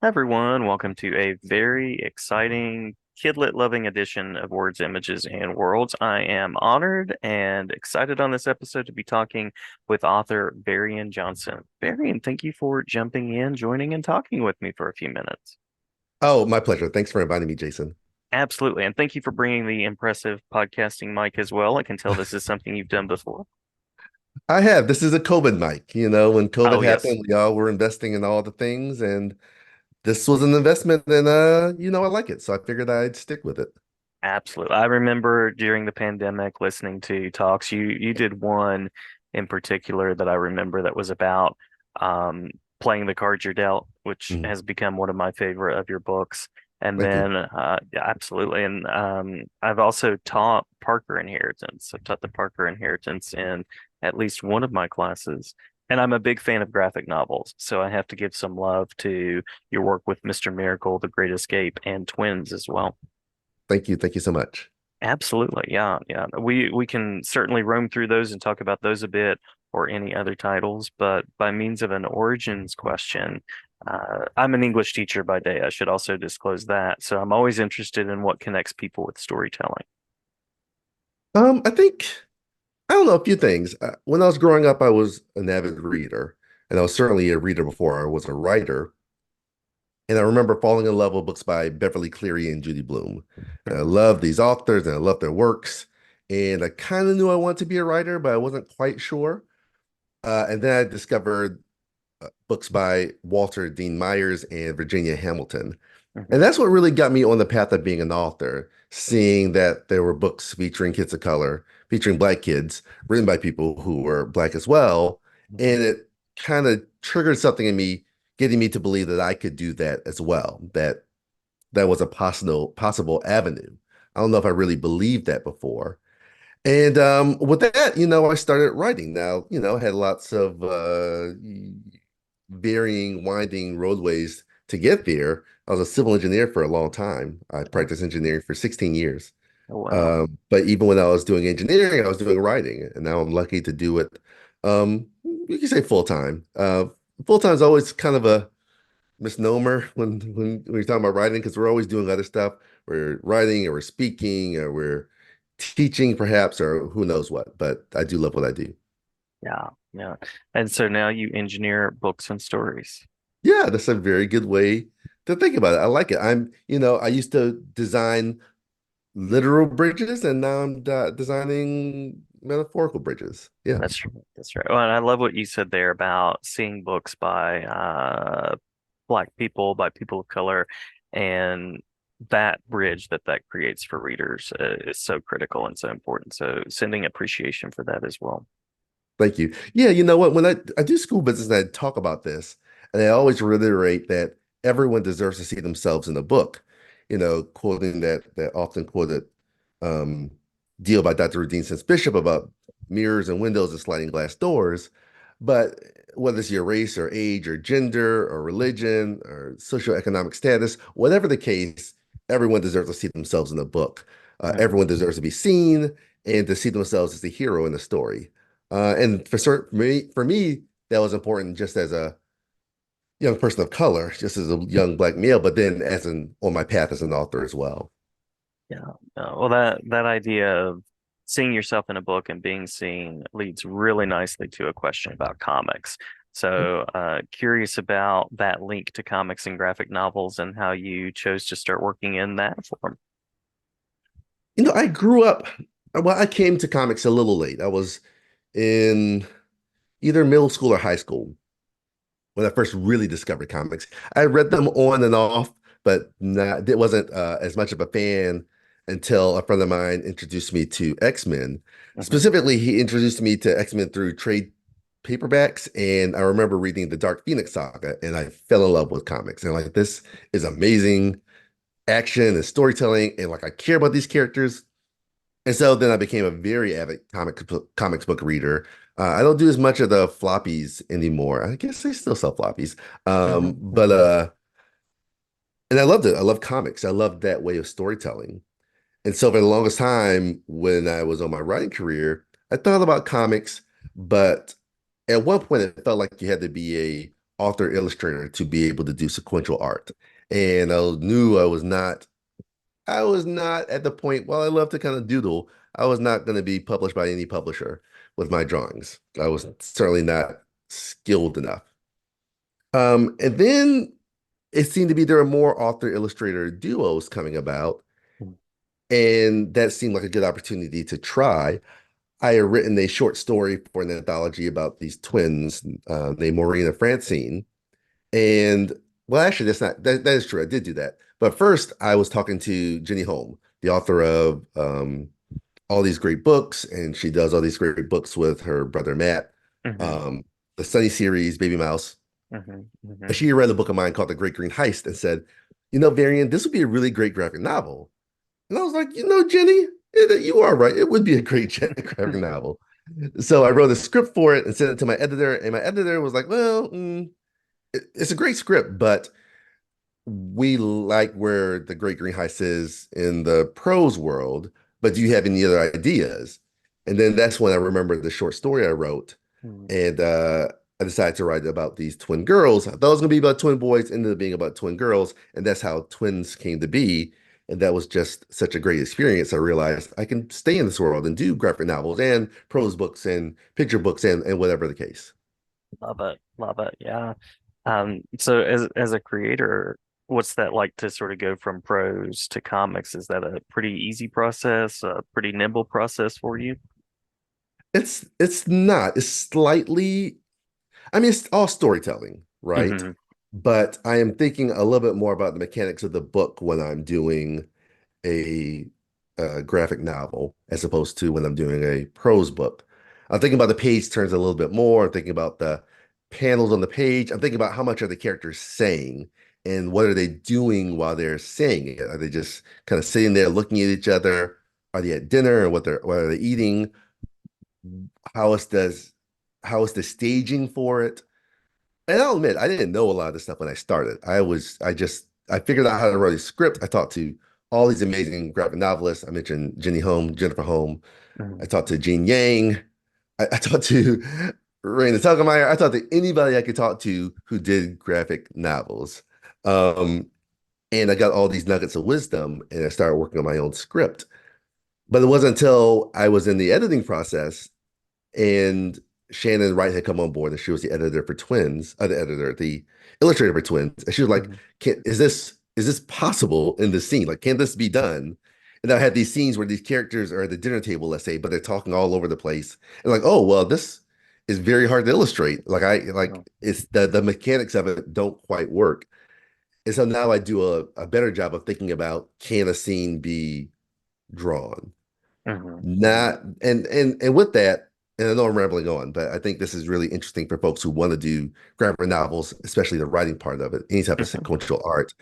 Hi everyone, welcome to a very exciting kidlit loving edition of Words, Images, and Worlds. I am honored and excited on this episode to be talking with author Varian Johnson. Varian, thank you for jumping in, joining, and talking with me for a few minutes. Oh, my pleasure. Thanks for inviting me, Jason. Absolutely, and thank you for bringing the impressive podcasting mic as well. I can tell this is something you've done before. I have. This is a COVID mic. When COVID Oh, yes. happened, we all were investing in all the things, and this was an investment, and I like it, so I figured I'd stick with it. Absolutely. I remember during the pandemic listening to talks. You did one in particular that I remember that was about um, playing the cards you're dealt, which Mhm. has become one of my favorite of your books. And Thank you. then, yeah, absolutely. And I've also taught Parker Inheritance. I've taught the Parker Inheritance in at least one of my classes. And I'm a big fan of graphic novels, so I have to give some love to your work with Mr. Miracle, The Great Escape, and Twins as well. Thank you. Thank you so much. Absolutely. Yeah, yeah. We can certainly roam through those and talk about those a bit or any other titles, but by means of an origins question, I'm an English teacher by day. I should also disclose that. So I'm always interested in what connects people with storytelling. I think I don't know a few things. When I was growing up, I was an avid reader, and I was certainly a reader before I was a writer. And I remember falling in love with books by Beverly Cleary and Judy Blume. And I Mhm. love these authors and I love their works. And I kind of knew I wanted to be a writer, but I wasn't quite sure. And then I discovered books by Walter Dean Myers and Virginia Hamilton. And Mhm. that's what really got me on the path of being an author, seeing that there were books featuring kids of color, featuring Black kids, written by people who were Black as well. Mhm. And it kind of triggered something in me, getting me to believe that I could do that as well, that that was a possible avenue. I don't know if I really believed that before. And with that, I started writing. Now, I had lots of varying, winding roadways to get there. I was a civil engineer for a long time. I Oh, practiced engineering for 16 years. oh, wow. But even when I was doing engineering, I was doing writing, and now I'm lucky to do it. You can say full time. Full time is always kind of a misnomer when you're talking about writing because we're always doing other stuff. We're writing or we're speaking or we're teaching perhaps or who knows what. But I do love what I do. Yeah, yeah. And so now you engineer books and stories. Yeah, that's a very good way to think about it. I like it. I used to design literal bridges and now I'm designing metaphorical bridges. Yeah. That's right. That's right. Well, and I love what you said there about seeing books by Black people, by people of color, and that bridge that creates for readers is so critical and so important. So sending appreciation for that as well. Thank you. Yeah, you know what? When I do school business and I talk about this, and I always reiterate that everyone deserves to see themselves in a book, quoting that often quoted um, deal by Dr. Dean Sense Bishop about mirrors and windows and sliding glass doors. But whether it's your race or age or gender or religion or socioeconomic status, whatever the case, everyone deserves to see themselves in a book. Mhm. Everyone deserves to be seen and to see themselves as the hero in the story. And for me, that was important just as a young person of color, just as a young Black male, but then as an on my path as an author as well. Yeah. Well, that idea of seeing yourself in a book and being seen leads really nicely to a question about comics. So, curious about that link to comics and graphic novels and how you chose to start working in that form. I grew up, well, I came to comics a little late. I was in either middle school or high school when I first really discovered comics. I read them on and off, but it wasn't as much of a fan until a friend of mine introduced me to X-Men. Mhm. Specifically, he introduced me to X-Men through trade paperbacks, and I remember reading the Dark Phoenix saga, and I fell in love with comics. And like, this is amazing action and storytelling, and like I care about these characters. And so then I became a very avid comics book reader. I don't do as much of the floppies anymore. I guess they still sell floppies. Mhm. But Mhm. and I loved it. I love comics. I loved that way of storytelling. And so for the longest time, when I was on my writing career, I thought about comics, but at one point it felt like you had to be a author illustrator to be able to do sequential art. And I knew I was not at the point, while I love to kind of doodle, I was not going to be published by any publisher with my drawings. I was certainly not skilled enough. And then it seemed to be there were more author illustrator duos coming about, and that seemed like a good opportunity to try. I had written a short story for an anthology about these twins named Maureen and Francine. And well, actually, that is true. I did do that. But first, I was talking to Jenny Holm, the author of all these great books, and she does all these great books with her brother Matt. Hmm. Um, the Sunny series, Baby Mouse. Hmm. And Hmm. she read a book of mine called The Great Green Heist and said, Varian, this would be a really great graphic novel. And I was like, Jenny, you are right. It would be a great graphic novel. So I wrote a script for it and sent it to my editor, and my editor was like, well, it's a great script, but we like where the Great Green Heist is in the prose world, but do you have any other ideas? And then that's when I remember the short story I wrote, and I decided to write about these twin girls. I thought it was going to be about twin boys, ended up being about twin girls, and that's how twins came to be. And that was just such a great experience. I realized I can stay in this world and do graphic novels and prose books and picture books and whatever the case. Love it. Love it. Yeah. So as a creator, what's that like to sort of go from prose to comics? Is that a pretty easy process, a pretty nimble process for you? It's not. It's slightly, I mean, it's all storytelling, right? Hmm. But I am thinking a little bit more about the mechanics of the book when I'm doing a, graphic novel as opposed to when I'm doing a prose book. I'm thinking about the page turns a little bit more. I'm thinking about the panels on the page. I'm thinking about how much are the characters saying and what are they doing while they're saying it? Are they just kind of sitting there looking at each other? Are they at dinner? What are they eating? How is does how is the staging for it? And I'll admit, I didn't know a lot of this stuff when I started. I figured out how to write a script. I talked to all these amazing graphic novelists. I mentioned Jenny Holm, Jennifer Holm. I Hmm. talked to Gene Yang. I talked to Raina Telgemeier. I talked to anybody I could talk to who did graphic novels. Um, and I got all these nuggets of wisdom and I started working on my own script. But it wasn't until I was in the editing process and Shannon Wright had come on board, and she was the editor for Twins, the illustrator for Twins, and she was like, Hmm. is this possible in the scene? Like, can this be done?" And I had these scenes where these characters are at the dinner table, let's say, but they're talking all over the place, and like, oh well, this is very hard to illustrate. It's the mechanics of it don't quite work, and so now I do a better job of thinking about can a scene be drawn? Hmm. Hmm. Not and with that, and I know I'm rambling on, but I think this is really interesting for folks who want to do graphic novels, especially the writing part of it, any type of Hmm. sequential art.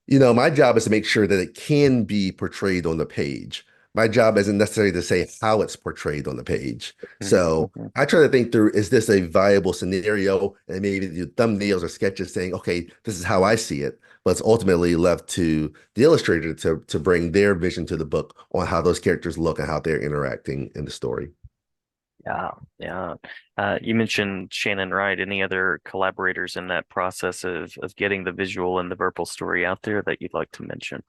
My job is to make sure that it can be portrayed on the page. My job isn't necessarily to say how it's portrayed on the page. So Hmm. I try to think through, is this a viable scenario? And maybe do thumbnails or sketches saying, okay, this is how I see it. But it's ultimately left to the illustrator to bring their vision to the book on how those characters look and how they're interacting in the story. Yeah, yeah. You mentioned Shannon Wright. Any other collaborators in that process of getting the visual and the verbal story out there that you'd like to mention?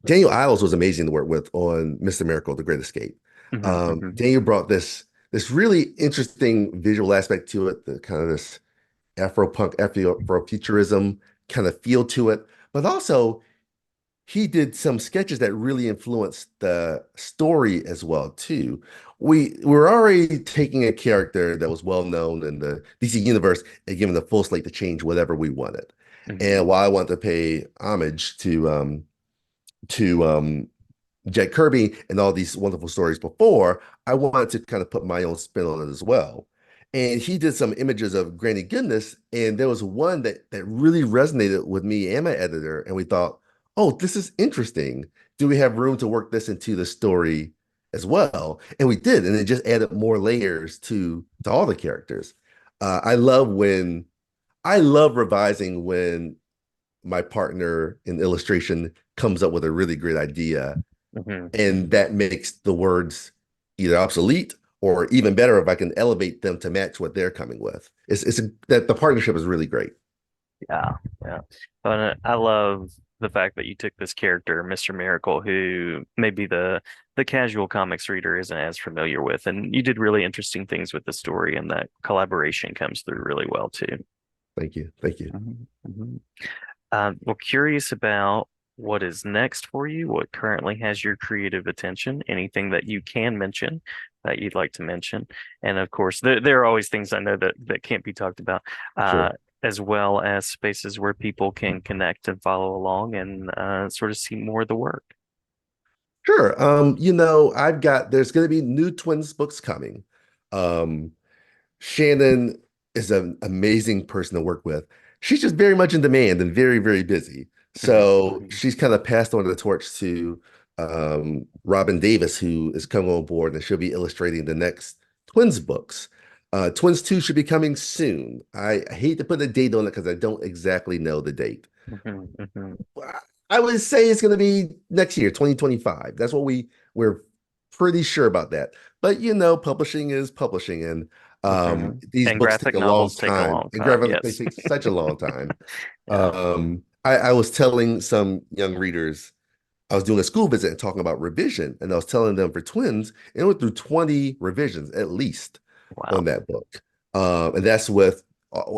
Daniel Iles was amazing to work with on Mr. Miracle, The Great Escape. Hmm. Hmm. Daniel brought this really interesting visual aspect to it, the kind of this Afro-punk, Afrofuturism kind of feel to it. But also, he did some sketches that really influenced the story as well, too. We were already taking a character that was well known in the DC universe and giving the full slate to change whatever we wanted. Hmm. And while I want to pay homage to Jack Kirby and all these wonderful stories before, I wanted to kind of put my own spin on it as well. And he did some images of Granny Goodness, and there was one that really resonated with me and my editor, and we thought, oh, this is interesting. Do we have room to work this into the story as well? And we did, and it just added more layers to all the characters. I love revising when my partner in illustration comes up with a really great idea Hmm. and that makes the words either obsolete or even better, if I can elevate them to match what they're coming with. That the partnership is really great. Yeah, yeah. But I love the fact that you took this character, Mr. Miracle, who maybe the casual comics reader isn't as familiar with, and you did really interesting things with the story, and that collaboration comes through really well too. Thank you. Thank you. Mhm. Well, curious about what is next for you, what currently has your creative attention, anything that you can mention that you'd like to mention. And of course, there are always things I know that can't be talked about, uh, Sure. as well as spaces where people can connect and follow along and sort of see more of the work. Sure. There's going to be new twins books coming. Um, Shannon is an amazing person to work with. She's just very much in demand and very, very busy. Mhm, So mhm, she's kind of passed on the torch to Robin Davis, who is coming on board, and she'll be illustrating the next Twins books. Twins 2 should be coming soon. I hate to put a date on it because I don't exactly know the date. mhm, mhm. I would say it's going to be next year, 2025. That's what we're pretty sure about that. But publishing is publishing, and Mhm. these And books take graphic a long novels take a time. long And time. they Yes. take such a long time. Yeah. I was telling some young readers, I was doing a school visit and talking about revision, and I was telling them for twins, it went through 20 revisions at least on Wow. that book. And that's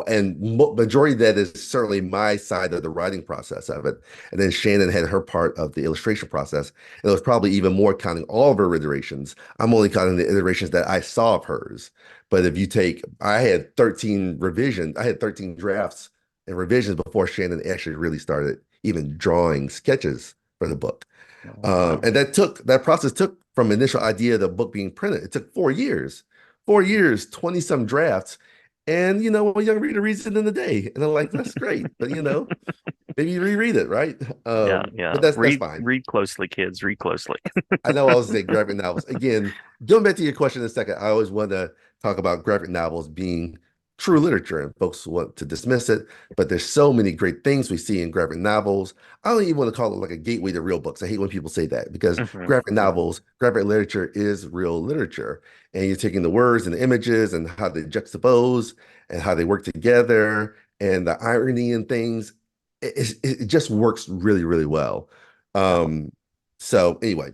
and majority of that is certainly my side of the writing process of it. And then Shannon had her part of the illustration process. And it was probably even more counting all of her iterations. I'm only counting the iterations that I saw of hers. But if you take, I had 13 drafts and revisions before Shannon actually really started even drawing sketches for the book. Oh, wow. And that process took from initial idea of the book being printed. It took 4 years, 4 years, 20 some drafts. And a young reader reads it in a day. And I'm like, that's great. But maybe you reread it, right? Yeah, yeah. But that's Read fine. read closely, kids. Read closely. I know I was saying graphic novels. Again, going back to your question in a second, I always want to talk about graphic novels being true literature, and folks want to dismiss it, but there's so many great things we see in graphic novels. I don't even want to call it like a gateway to real books. I hate when people say that because Mhm, graphic mhm. novels, graphic literature is real literature. And you're taking the words and the images and how they juxtapose and how they work together and the irony and things. It just works really, really well. Yeah. Um, so anyway,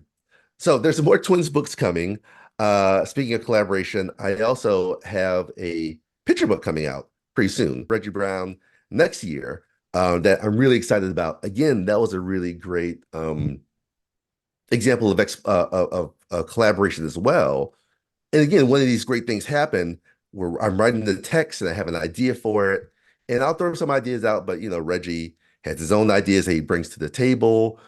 so there's some more Twins books coming. Speaking of collaboration, I also have a picture book coming out pretty soon, Reggie Brown next year, that I'm really excited about. Again, that was a really great example of collaboration as well. And again, one of these great things happen where I'm writing the text and I have an idea for it, and I'll throw some ideas out, but Reggie has his own ideas that he brings to the table.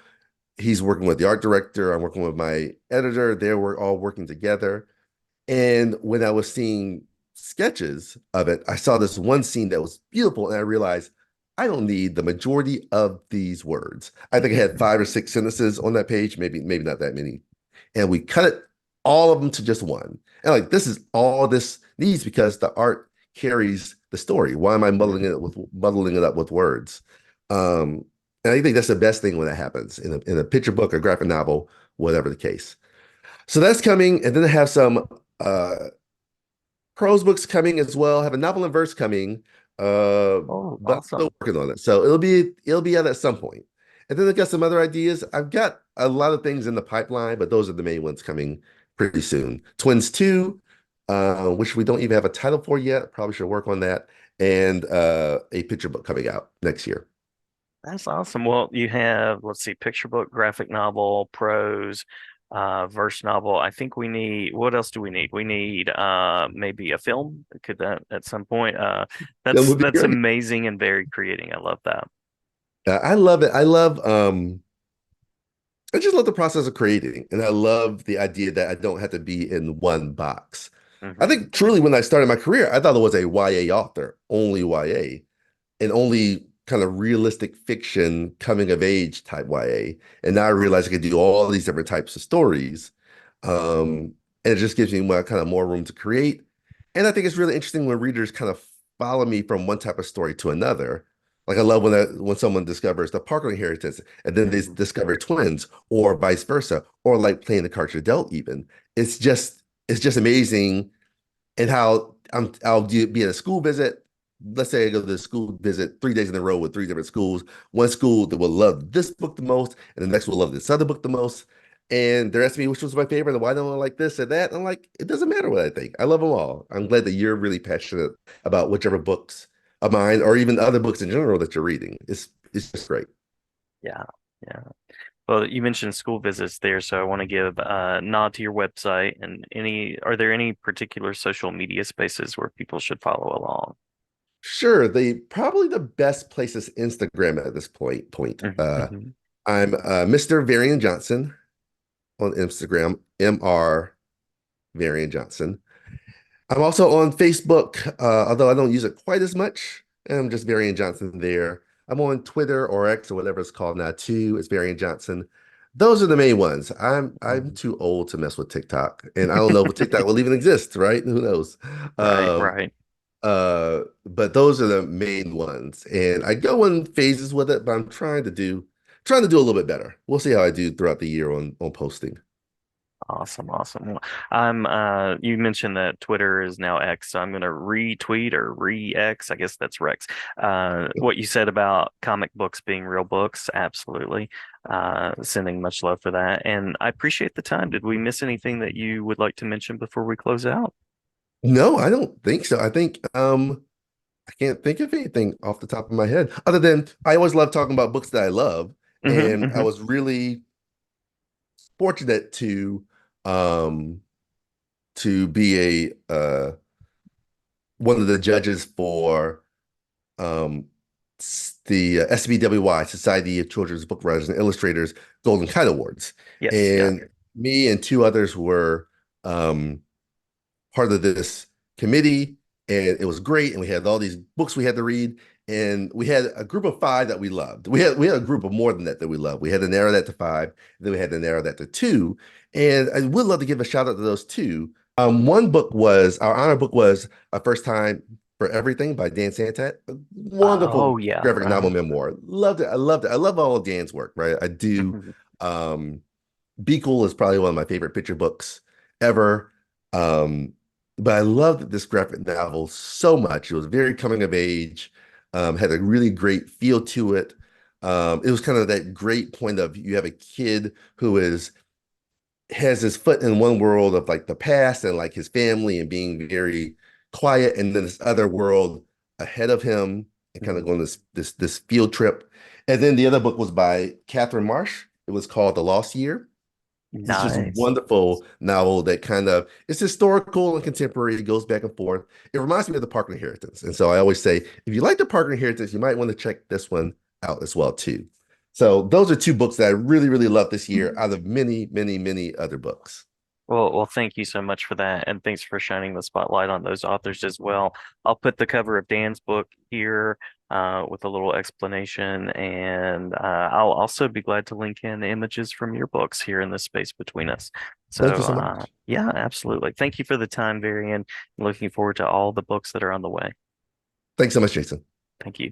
He's working with the art director. I'm working with my editor. We're all working together. And when I was seeing sketches of it, I saw this one scene that was beautiful, and I realized I don't need the majority of these words. I think I had 5 or 6 sentences on that page, maybe not that many. And we cut it all of them to just one. And like this is all this needs because the art carries the story. Why am I Mhm. muddling it up with words? Um, and I think that's the best thing when that happens in a picture book or graphic novel, whatever the case. So that's coming, and then I have some uh prose books coming as well. I have a novel and verse coming, uh, Oh, but I'm still awesome. working on it. So it'll be out at some point. And then I got some other ideas. I've got a lot of things in the pipeline, but those are the main ones coming pretty soon. Twins 2, which we don't even have a title for yet. Probably should work on that. And a picture book coming out next year. That's awesome. Well, you have, let's see, picture book, graphic novel, prose, verse novel. I think we need, what else do we need? We need maybe a film. Could that at some point? That That's would be that's great. amazing and very creating. I love that. I love it. I just love the process of creating, and I love the idea that I don't have to be in one box. I Hmm. think truly when I started my career, I thought it was a YA author, only YA, and only kind of realistic fiction, coming of age type YA. And now I realize I can do all these different types of stories. And it just gives me kind of more room to create. And I think it's really interesting when readers kind of follow me from one type of story to another. Like I love when someone discovers the Parker inheritance and then they Hmm. discover twins or vice versa, or like playing the card you're dealt even. It's just it's just amazing and how be at a school visit. Let's say I go to the school visit 3 days in a row with three different schools. One school that will love this book the most, and the next will love this other book the most. And they're asking me which was my favorite and why don't I like this or that. I'm like, it doesn't matter what I think. I love them all. I'm glad that you're really passionate about whichever books of mine or even other books in general that you're reading. It's just great. Yeah, yeah. Well, you mentioned school visits there, so I want to give a nod to your website and are there any particular social media spaces where people should follow along? Sure, probably the best place is Instagram at this point. Mm-hmm. I'm Mr. Varian Johnson on Instagram, MR Varian Johnson. I'm also on Facebook, although I don't use it quite as much. I'm just Varian Johnson there. I'm on Twitter or X or whatever it's called now too. It's Varian Johnson. Those are the main ones. I'm too old to mess with TikTok, and I don't know if TikTok will even exist, right? Who knows? Right, Um, right. but those are the main ones, and I go in phases with it. But I'm trying to do a little bit better. We'll see how I do throughout the year on posting. Awesome, awesome. Well, you mentioned that Twitter is now X, so I'm gonna retweet or re-X, I guess that's Rex. What you said about comic books being real books, absolutely. Sending much love for that. And I appreciate the time. Did we miss anything that you would like to mention before we close out? No, I don't think so. I think I can't think of anything off the top of my head other than I always love talking about books that I love, Hmm, and I hmm. was really fortunate um to be a one of the judges for um the SBWY Society of Children's Book Writers and Illustrators Golden Kite Awards, Yes, yeah. and me and two others were um part of this committee, and it was great. And we had all these books we had to read, and we had a group of five that we loved. We had a group of more than that we loved. We had to narrow that to five, then we had to narrow that to two. And I would love to give a shout out to those two. One book was our honor book was A First Time for Everything by Dan Santat. A Oh wonderful yeah. graphic novel memoir. Loved it. I loved it. I love all of Dan's work, right? I do. Mhm. Um, be Cool is probably one of my favorite picture books ever. Um, but I loved this graphic novel so much. It was very coming of age, had a really great feel to it. It was kind of that great point of you have a kid who is has his foot in one world of like the past and like his family and being very quiet, and then this other world ahead of him and kind of Mhm. going this field trip. And then the other book was by Catherine Marsh. It was called The Lost Year. It's just a Nice. wonderful novel that kind of it's historical and contemporary. It goes back and forth. It reminds me of the Parker Inheritance. And so I always say, if you like the Parker Inheritance, you might want to check this one out as well too. So those are two books that I really, really love this year out of many, many, many other books. Well, thank you so much for that, and thanks for shining the spotlight on those authors as well. I'll put the cover of Dan's book here with a little explanation, and I'll also be glad to link in images from your books here in the space between us. So, Thank you so much. yeah, absolutely. Thank you for the time, Varian. Looking forward to all the books that are on the way. Thanks so much, Jason. Thank you.